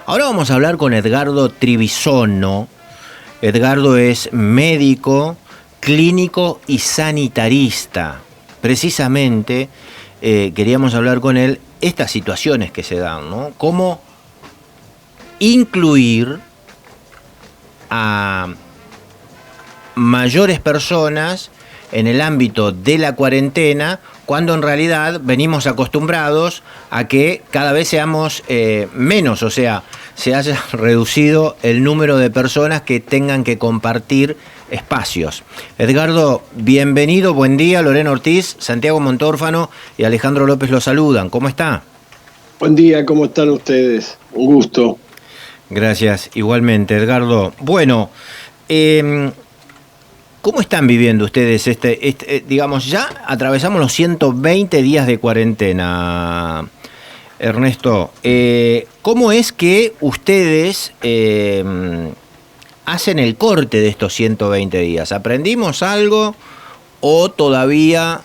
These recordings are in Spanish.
Ahora vamos a hablar con Edgardo Trivisono. Edgardo es médico, clínico y sanitarista. Precisamente queríamos hablar con él estas situaciones que se dan, ¿no? Cómo incluir a mayores personas en el ámbito de la cuarentena, cuando en realidad venimos acostumbrados a que cada vez seamos menos, o sea, se haya reducido el número de personas que tengan que compartir espacios. Edgardo, bienvenido, buen día. Lorena Ortiz, Santiago Montórfano y Alejandro López lo saludan. ¿Cómo está? Buen día, ¿cómo están ustedes? Un gusto. Gracias, igualmente, Edgardo. Bueno, ¿cómo están viviendo ustedes digamos, ya atravesamos los 120 días de cuarentena, Ernesto? ¿Cómo es que ustedes hacen el corte de estos 120 días? ¿Aprendimos algo o todavía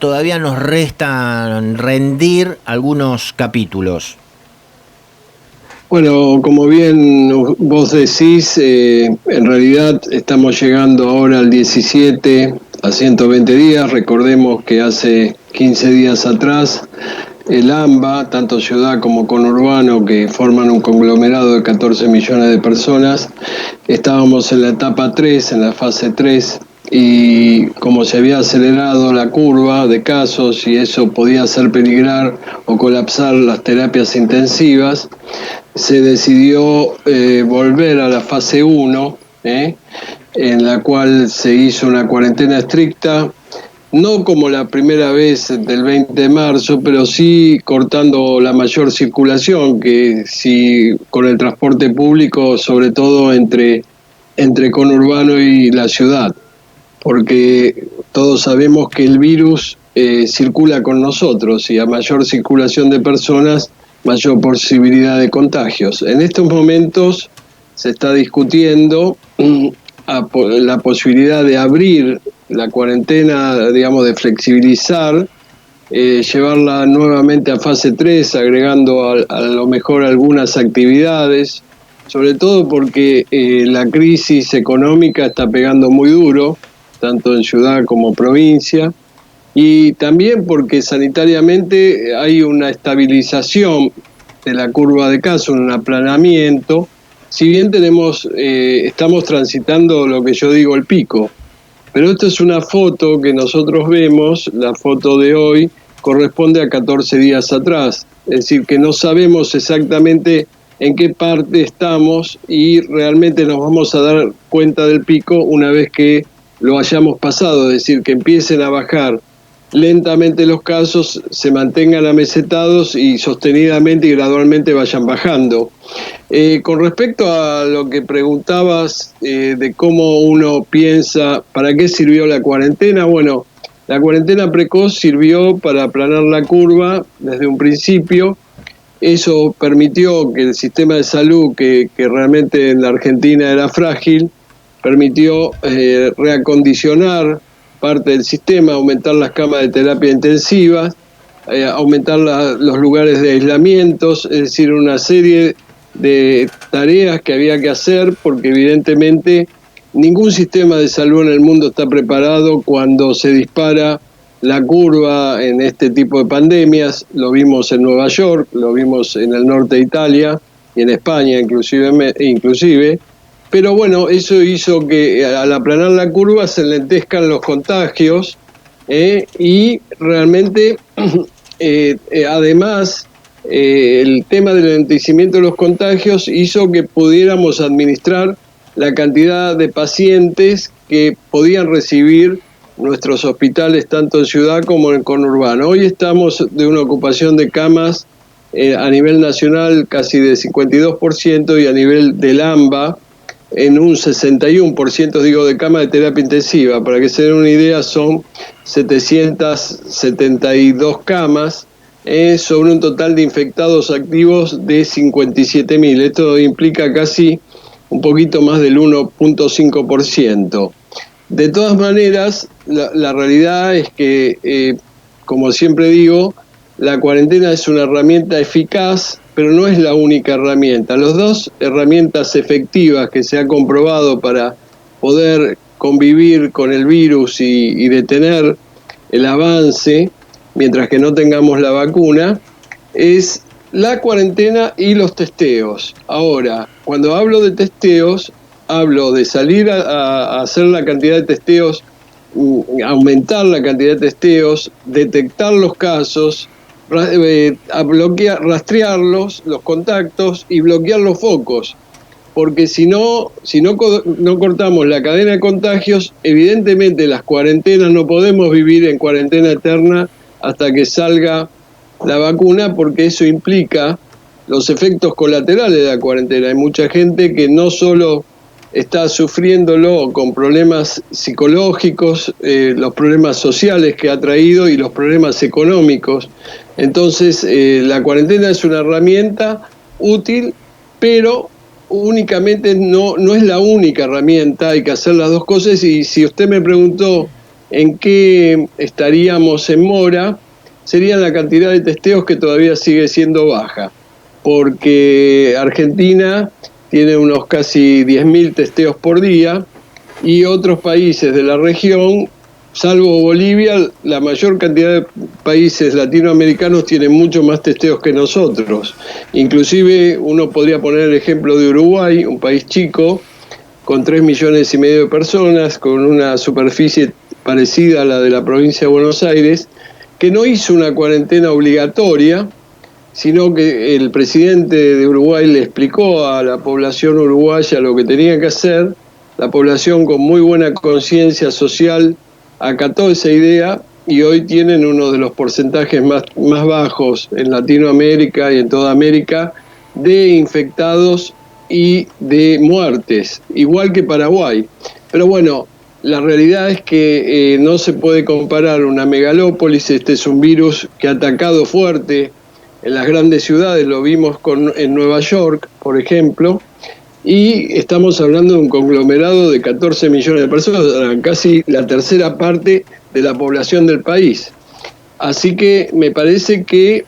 nos resta rendir algunos capítulos? Bueno, como bien vos decís, en realidad estamos llegando ahora al 17 a 120 días. Recordemos que hace 15 días atrás el AMBA, tanto ciudad como conurbano, que forman un conglomerado de 14 millones de personas, estábamos en la etapa 3, en la fase 3, y como se había acelerado la curva de casos y eso podía hacer peligrar o colapsar las terapias intensivas, se decidió volver a la fase 1, en la cual se hizo una cuarentena estricta, no como la primera vez del 20 de marzo, pero sí cortando la mayor circulación, que sí con el transporte público, sobre todo entre conurbano y la ciudad, porque todos sabemos que el virus circula con nosotros y a mayor circulación de personas, mayor posibilidad de contagios. En estos momentos se está discutiendo la posibilidad de abrir la cuarentena, digamos, de flexibilizar, llevarla nuevamente a fase 3, agregando a lo mejor algunas actividades, sobre todo porque la crisis económica está pegando muy duro, tanto en ciudad como provincia, y también porque sanitariamente hay una estabilización de la curva de casos, un aplanamiento, si bien estamos transitando lo que yo digo el pico. Pero esta es una foto que nosotros vemos, la foto de hoy corresponde a 14 días atrás, es decir, que no sabemos exactamente en qué parte estamos y realmente nos vamos a dar cuenta del pico una vez que lo hayamos pasado, es decir, que empiecen a bajar lentamente los casos, se mantengan amesetados y sostenidamente y gradualmente vayan bajando. Con respecto a lo que preguntabas de cómo uno piensa, ¿para qué sirvió la cuarentena? Bueno, la cuarentena precoz sirvió para aplanar la curva desde un principio. Eso permitió que el sistema de salud, que realmente en la Argentina era frágil, permitió reacondicionar parte del sistema, aumentar las camas de terapia intensiva, aumentar los lugares de aislamientos, es decir, una serie de tareas que había que hacer, porque evidentemente ningún sistema de salud en el mundo está preparado cuando se dispara la curva en este tipo de pandemias. Lo vimos en Nueva York, lo vimos en el norte de Italia y en España inclusive. Pero bueno, eso hizo que al aplanar la curva se lentezcan los contagios y realmente además el tema del lentecimiento de los contagios hizo que pudiéramos administrar la cantidad de pacientes que podían recibir nuestros hospitales tanto en ciudad como en conurbano. Hoy estamos de una ocupación de camas a nivel nacional casi de 52% y a nivel del AMBA en un 61%, digo, de cama de terapia intensiva. Para que se den una idea, son 772 camas sobre un total de infectados activos de 57.000. Esto implica casi un poquito más del 1.5%. De todas maneras, la realidad es que, como siempre digo, la cuarentena es una herramienta eficaz pero no es la única herramienta. Las dos herramientas efectivas que se ha comprobado para poder convivir con el virus y detener el avance, mientras que no tengamos la vacuna, es la cuarentena y los testeos. Ahora, cuando hablo de testeos, hablo de salir a hacer la cantidad de testeos, aumentar la cantidad de testeos, detectar los casos, a bloquear, rastrearlos, los contactos y bloquear los focos. Porque si no cortamos la cadena de contagios, evidentemente las cuarentenas, no podemos vivir en cuarentena eterna hasta que salga la vacuna, porque eso implica los efectos colaterales de la cuarentena. Hay mucha gente que no solo está sufriéndolo con problemas psicológicos, los problemas sociales que ha traído y los problemas económicos. Entonces, la cuarentena es una herramienta útil, pero únicamente no es la única herramienta, hay que hacer las dos cosas. Y si usted me preguntó en qué estaríamos en mora, sería la cantidad de testeos, que todavía sigue siendo baja, porque Argentina tiene unos casi 10.000 testeos por día, y otros países de la región, salvo Bolivia, la mayor cantidad de países latinoamericanos tienen mucho más testeos que nosotros. Inclusive uno podría poner el ejemplo de Uruguay, un país chico, con 3,5 millones de personas, con una superficie parecida a la de la provincia de Buenos Aires, que no hizo una cuarentena obligatoria, sino que el presidente de Uruguay le explicó a la población uruguaya lo que tenía que hacer. La población, con muy buena conciencia social, acató esa idea, y hoy tienen uno de los porcentajes más bajos en Latinoamérica y en toda América de infectados y de muertes, igual que Paraguay. Pero bueno, la realidad es que no se puede comparar una megalópolis. Este es un virus que ha atacado fuerte en las grandes ciudades, lo vimos en Nueva York, por ejemplo, y estamos hablando de un conglomerado de 14 millones de personas, casi la tercera parte de la población del país. Así que me parece que,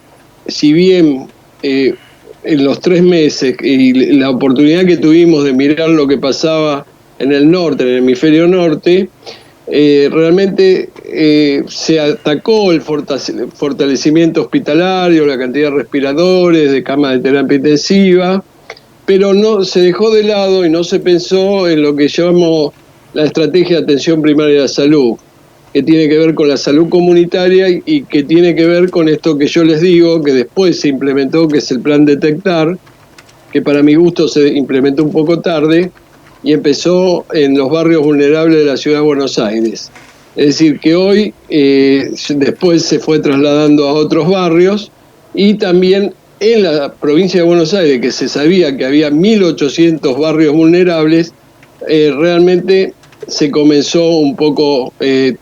si bien en los 3 meses y la oportunidad que tuvimos de mirar lo que pasaba en el norte, en el hemisferio norte, realmente se atacó el fortalecimiento hospitalario, la cantidad de respiradores, de camas de terapia intensiva, pero no se dejó de lado y no se pensó en lo que llamamos la estrategia de atención primaria de la salud, que tiene que ver con la salud comunitaria y que tiene que ver con esto que yo les digo, que después se implementó, que es el plan Detectar, que para mi gusto se implementó un poco tarde, y empezó en los barrios vulnerables de la ciudad de Buenos Aires. Es decir, que hoy después se fue trasladando a otros barrios, y también en la provincia de Buenos Aires, que se sabía que había 1.800 barrios vulnerables, realmente se comenzó un poco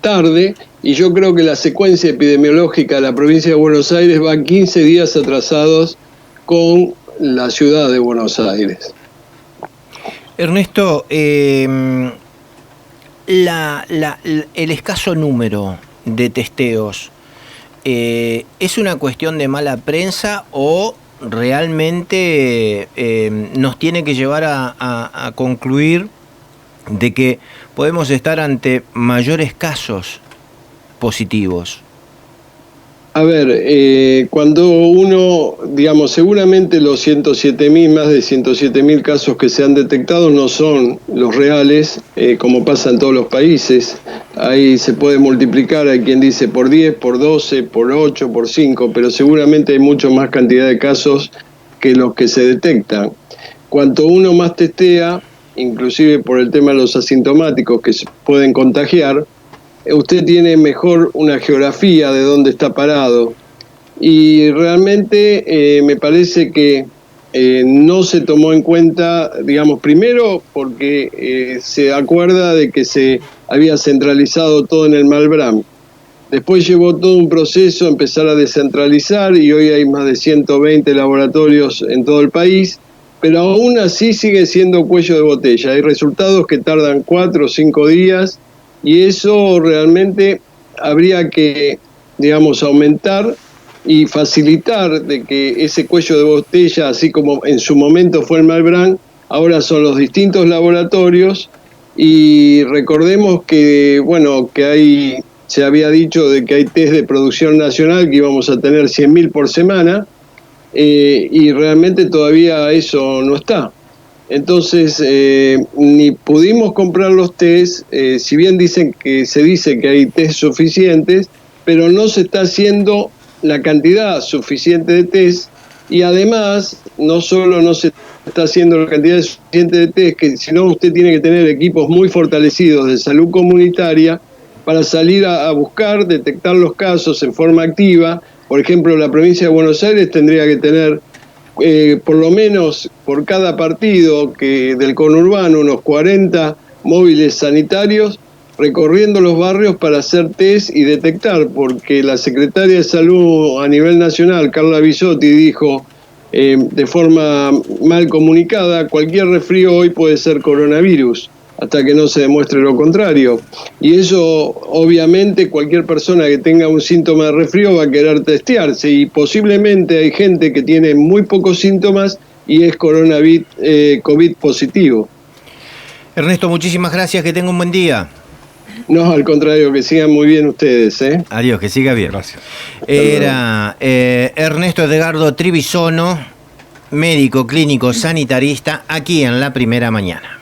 tarde, y yo creo que la secuencia epidemiológica de la provincia de Buenos Aires va 15 días atrasados con la ciudad de Buenos Aires. Ernesto, el escaso número de testeos, ¿es una cuestión de mala prensa o realmente nos tiene que llevar a concluir de que podemos estar ante mayores casos positivos? A ver, cuando uno, digamos, seguramente los 107.000, más de 107.000 casos que se han detectado no son los reales, como pasa en todos los países. Ahí se puede multiplicar, hay quien dice por 10, por 12, por 8, por 5, pero seguramente hay mucho más cantidad de casos que los que se detectan. Cuanto uno más testea, inclusive por el tema de los asintomáticos que se pueden contagiar, usted tiene mejor una geografía de dónde está parado, y realmente me parece que no se tomó en cuenta, digamos, primero porque se acuerda de que se había centralizado todo en el Malbrán. Después llevó todo un proceso a empezar a descentralizar, y hoy hay más de 120 laboratorios en todo el país, pero aún así sigue siendo cuello de botella. Hay resultados que tardan 4 o 5 días, y eso realmente habría que, digamos, aumentar y facilitar de que ese cuello de botella, así como en su momento fue el Malbrán, ahora son los distintos laboratorios. Y recordemos que, bueno, que se había dicho de que hay test de producción nacional, que íbamos a tener 100.000 por semana, y realmente todavía eso no está. Entonces, ni pudimos comprar los test, si bien se dice que hay test suficientes, pero no se está haciendo la cantidad suficiente de test, y además, no solo no se está haciendo la cantidad suficiente de test, sino usted tiene que tener equipos muy fortalecidos de salud comunitaria para salir a buscar, detectar los casos en forma activa. Por ejemplo, la provincia de Buenos Aires tendría que tener por lo menos por cada partido del conurbano unos 40 móviles sanitarios recorriendo los barrios para hacer test y detectar, porque la secretaria de Salud a nivel nacional, Carla Bisotti, dijo de forma mal comunicada, cualquier resfrío hoy puede ser coronavirus, hasta que no se demuestre lo contrario. Y eso, obviamente, cualquier persona que tenga un síntoma de resfrío va a querer testearse, y posiblemente hay gente que tiene muy pocos síntomas y es COVID positivo. Ernesto, muchísimas gracias, que tenga un buen día. No, al contrario, que sigan muy bien ustedes. Adiós, que siga bien. Gracias. Era Ernesto Edgardo Trivisono, médico clínico sanitarista, aquí en La Primera Mañana.